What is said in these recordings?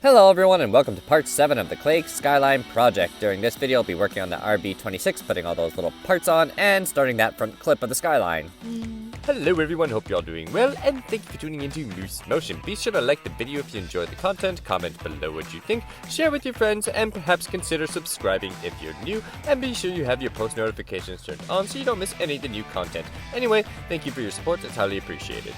Hello everyone and welcome to part 7 of the Clay Skyline project. During this video I'll be working on the RB26, putting all those little parts on and starting that front clip of the skyline. Hello everyone, hope you're all doing well, and thank you for tuning into Moose Motion. Be sure to like the video if you enjoyed the content, comment below what you think, share with your friends, and perhaps consider subscribing if you're new, and be sure you have your post notifications turned on so you don't miss any of the new content. Anyway, thank you for your support, it's highly appreciated.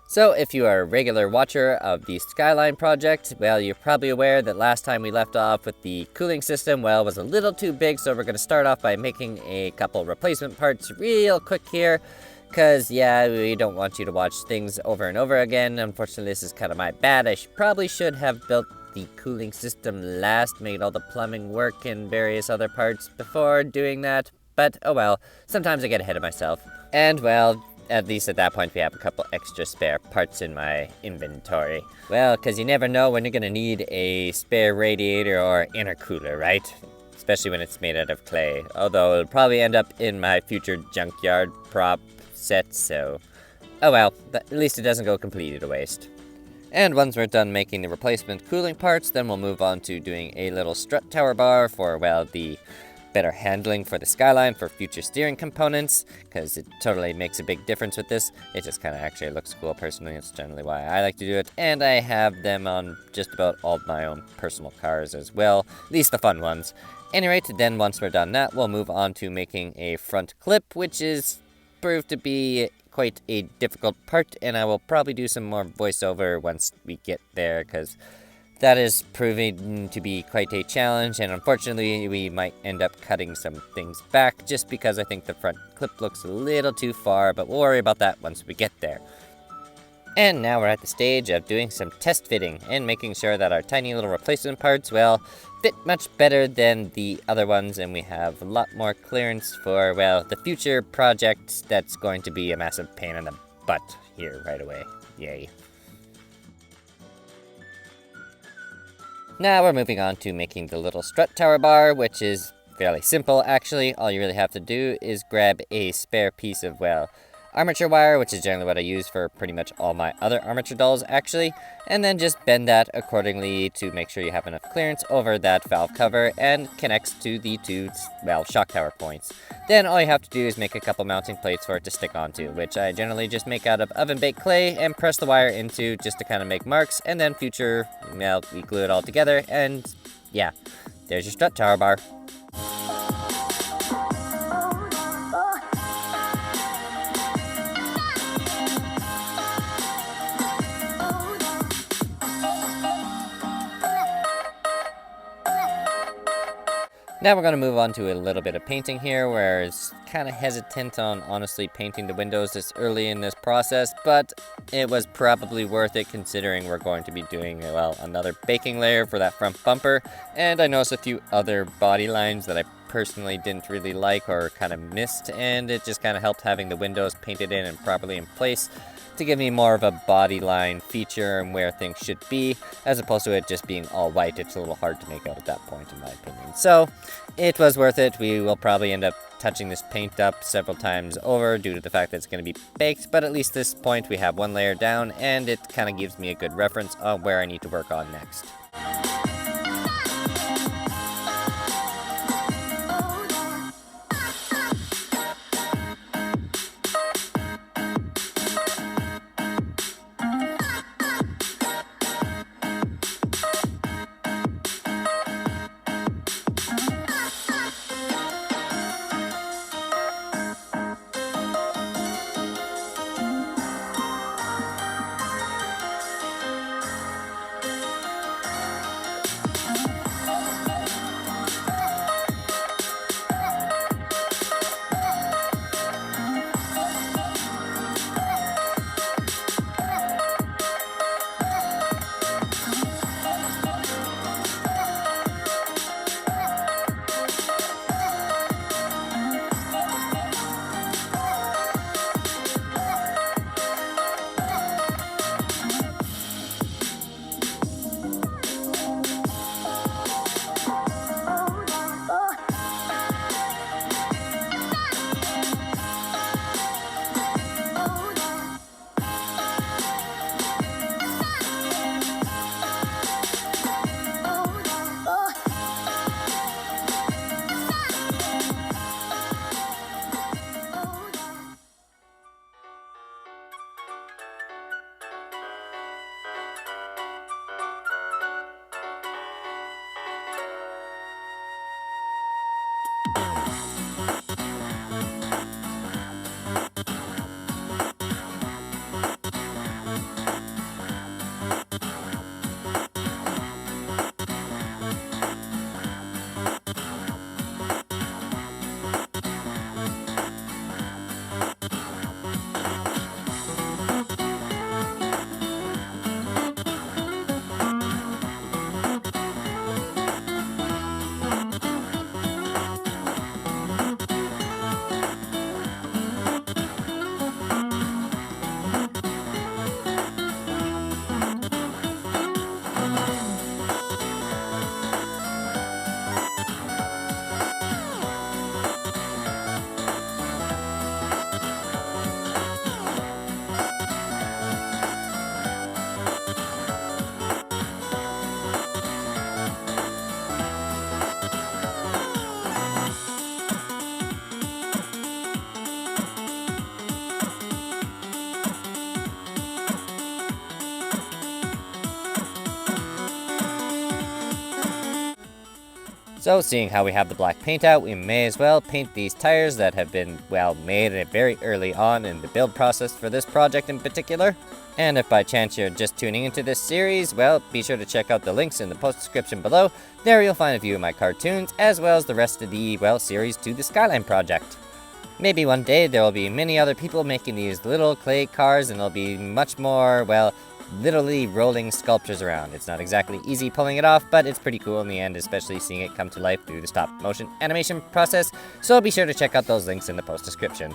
So if you are a regular watcher of the Skyline project, well, you're probably aware that last time we left off with the cooling system, well, was a little too big, so we're going to start off by making a couple replacement parts real quick here, because, yeah, we don't want you to watch things over and over again. Unfortunately, this is kind of my bad. I probably should have built the cooling system last, made all the plumbing work and various other parts before doing that, but oh well, sometimes I get ahead of myself. And, well, at least at that point we have a couple extra spare parts in my inventory. Well, because you never know when you're going to need a spare radiator or intercooler, right? Especially when it's made out of clay. Although it'll probably end up in my future junkyard prop set, so oh well, at least it doesn't go completely to waste. And once we're done making the replacement cooling parts, then we'll move on to doing a little strut tower bar for, well, the better handling for the skyline for future steering components, because it totally makes a big difference with this. It just kind of actually looks cool personally. It's generally why I like to do it, and I have them on just about all of my own personal cars as well, at least the fun ones. Anyway, then once we're done that, we'll move on to making a front clip, which is proved to be quite a difficult part, and I will probably do some more voiceover once we get there, because that is proving to be quite a challenge, and unfortunately we might end up cutting some things back just because I think the front clip looks a little too far, but we'll worry about that once we get there. And now we're at the stage of doing some test fitting and making sure that our tiny little replacement parts, well, fit much better than the other ones, and we have a lot more clearance for, well, the future project that's going to be a massive pain in the butt here right away. Yay. Now we're moving on to making the little strut tower bar, which is fairly simple actually. All you really have to do is grab a spare piece of, well, armature wire, which is generally what I use for pretty much all my other armature dolls actually, and then just bend that accordingly to make sure you have enough clearance over that valve cover and connects to the two, well, shock tower points. Then all you have to do is make a couple mounting plates for it to stick onto, which I generally just make out of oven-baked clay and press the wire into just to kind of make marks, and then well, we glue it all together, and yeah, there's your strut tower bar. Now we're going to move on to a little bit of painting here, where I was kind of hesitant on honestly painting the windows this early in this process, but it was probably worth it considering we're going to be doing, well, another baking layer for that front bumper, and I noticed a few other body lines that I personally didn't really like or kind of missed, and it just kind of helped having the windows painted in and properly in place to give me more of a body line feature and where things should be, as opposed to it just being all white. It's a little hard to make out at that point in my opinion. So it was worth it. We will probably end up touching this paint up several times over due to the fact that it's going to be baked, but at least at this point we have one layer down, and it kind of gives me a good reference on where I need to work on next. So seeing how we have the black paint out, we may as well paint these tires that have been, well, made very early on in the build process for this project in particular. And if by chance you're just tuning into this series, well, be sure to check out the links in the post description below. There you'll find a few of my cartoons, as well as the rest of the, well, series to the Skyline project. Maybe one day there will be many other people making these little clay cars, and there'll be much more, well, literally rolling sculptures around. It's not exactly easy pulling it off, but it's pretty cool in the end, especially seeing it come to life through the stop motion animation process, so be sure to check out those links in the post description.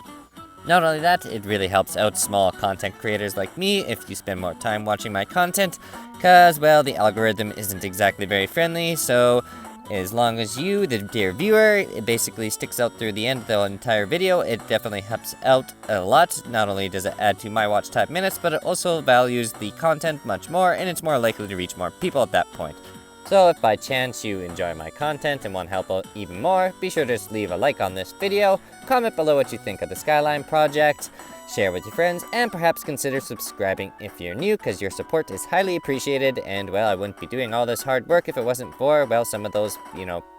Not only that, it really helps out small content creators like me if you spend more time watching my content, cause, well, the algorithm isn't exactly very friendly, so as long as you, the dear viewer, it basically sticks out through the end of the entire video, it definitely helps out a lot. Not only does it add to my watch time minutes, but it also values the content much more, and it's more likely to reach more people at that point. So if by chance you enjoy my content and want help out even more, be sure to just leave a like on this video, comment below what you think of the Skyline project, share with your friends, and perhaps consider subscribing if you're new, because your support is highly appreciated, and, well, I wouldn't be doing all this hard work if it wasn't for, well, some of those,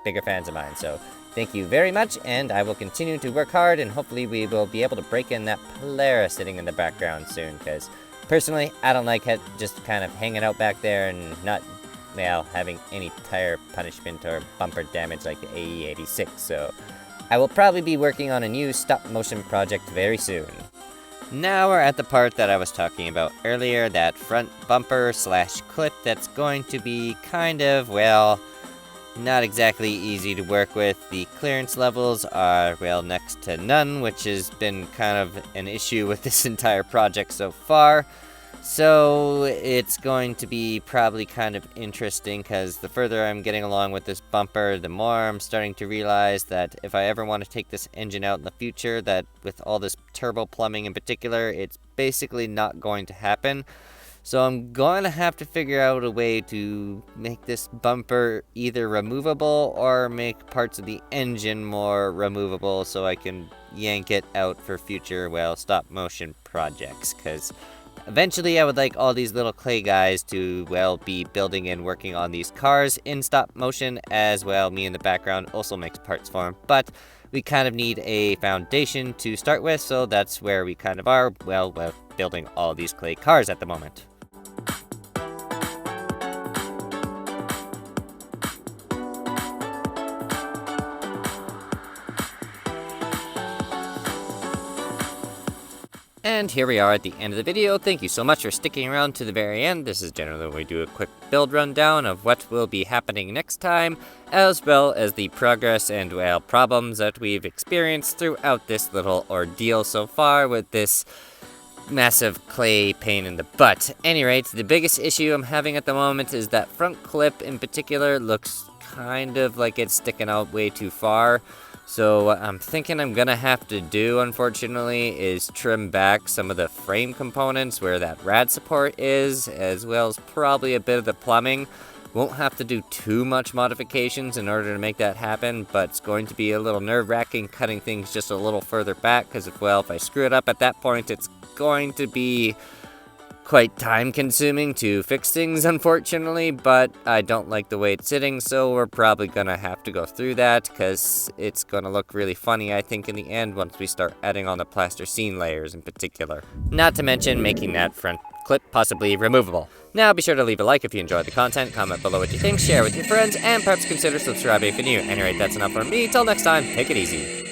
bigger fans of mine. So thank you very much, and I will continue to work hard, and hopefully we will be able to break in that Polara sitting in the background soon, because personally, I don't like it just kind of hanging out back there and not, well, having any tire punishment or bumper damage like the AE86, so I will probably be working on a new stop-motion project very soon. Now we're at the part that I was talking about earlier, that front bumper slash clip that's going to be kind of, well, not exactly easy to work with. The clearance levels are, well, next to none, which has been kind of an issue with this entire project so far. So it's going to be probably kind of interesting, because the further I'm getting along with this bumper, the more I'm starting to realize that if I ever want to take this engine out in the future, that with all this turbo plumbing in particular, it's basically not going to happen. So I'm going to have to figure out a way to make this bumper either removable or make parts of the engine more removable so I can yank it out for future, well, stop motion projects, because eventually I would like all these little clay guys to, well, be building and working on these cars in stop motion, as well me in the background also makes parts for them, but we kind of need a foundation to start with, so that's where we kind of are, well, building all these clay cars at the moment. And here we are at the end of the video. Thank you so much for sticking around to the very end. This is generally when we do a quick build rundown of what will be happening next time, as well as the progress and, well, problems that we've experienced throughout this little ordeal so far with this massive clay pain in the butt. Any rate, the biggest issue I'm having at the moment is that front clip in particular looks kind of like it's sticking out way too far. So what I'm thinking I'm gonna have to do, unfortunately, is trim back some of the frame components where that rad support is, as well as probably a bit of the plumbing. Won't have to do too much modifications in order to make that happen, but it's going to be a little nerve-wracking cutting things just a little further back, because if I screw it up at that point, it's going to be quite time-consuming to fix things, unfortunately, but I don't like the way it's sitting, so we're probably gonna have to go through that, because it's gonna look really funny, I think, in the end, once we start adding on the plasticine layers in particular. Not to mention making that front clip possibly removable. Now be sure to leave a like if you enjoyed the content, comment below what you think, share with your friends, and perhaps consider subscribing if you're new. Anyway, that's enough from me. Till next time, take it easy.